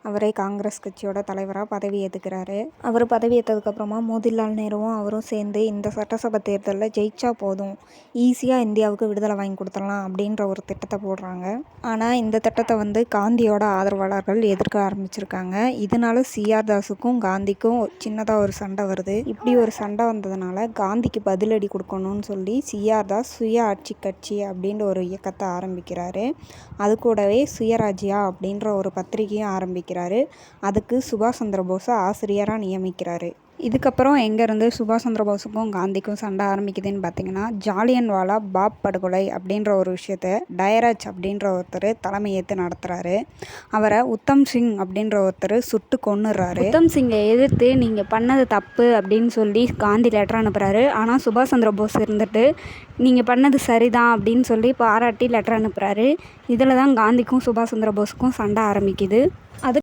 அவரே காங்கிரஸ் கட்சியோட தலைவராக பதவி ஏற்றுக்கிறாரு. அவர் பதவி ஏற்றதுக்கப்புறமா மோதிலால் நேருவும் அவரும் சேர்ந்து இந்த சட்டசபை தேர்தலில் ஜெயிச்சா போதும், ஈஸியாக இந்தியாவுக்கு விடுதலை வாங்கி கொடுத்துடலாம் அப்படின்ற ஒரு திட்டத்தை போடுறாங்க. ஆனால் இந்த திட்டத்தை காந்தியோட ஆதரவாளர்கள் எதிர்க்க ஆரம்பிச்சிருக்காங்க. இதனால சிஆர் தாஸுக்கும் காந்திக்கும் சின்னதாக ஒரு சண்டை வருது. இப்படி ஒரு சண்டை வந்ததுனால காந்திக்கு பதிலடி கொடுக்கணும்னு சொல்லி சிஆர் தாஸ் சுய ஆட்சி கட்சி அப்படின்ற ஒரு இயக்கத்தை ஆரம்பிக்கிறாரு. அது கூடவே சுயராஜ்யா அப்படின்ற ஒரு பத்திரிகையும் ஆரம்பிக்கிறாரு. அதுக்கு சுபாஷ் சந்திர போஸை ஆசிரியராக நியமிக்கிறாரு. இதுக்கப்புறம் எங்கேருந்து சுபாஷ் சந்திர போஸுக்கும் காந்திக்கும் சண்டை ஆரம்பிக்குதுன்னு பார்த்தீங்கன்னா, ஜாலியன்வாலா பாக் படுகொலை அப்படின்ற ஒரு விஷயத்த டயராஜ் அப்படின்ற ஒருத்தர் தலைமையேற்று நடத்துகிறாரு. அவரை உத்தம் சிங் அப்படின்ற ஒருத்தர் சுட்டு கொன்னுடுறாரு. உத்தம் சிங்கை எதிர்த்து நீங்கள் பண்ணது தப்பு அப்படின்னு சொல்லி காந்தி லெட்டர் அனுப்புகிறாரு. ஆனால் சுபாஷ் சந்திர போஸ் இருந்துட்டு நீங்கள் பண்ணது சரிதான் அப்படின்னு சொல்லி பாராட்டி லெட்டர் அனுப்புகிறாரு. இதில் தான் காந்திக்கும் சுபாஷ் சந்திர போஸுக்கும் சண்டை ஆரம்பிக்குது. அது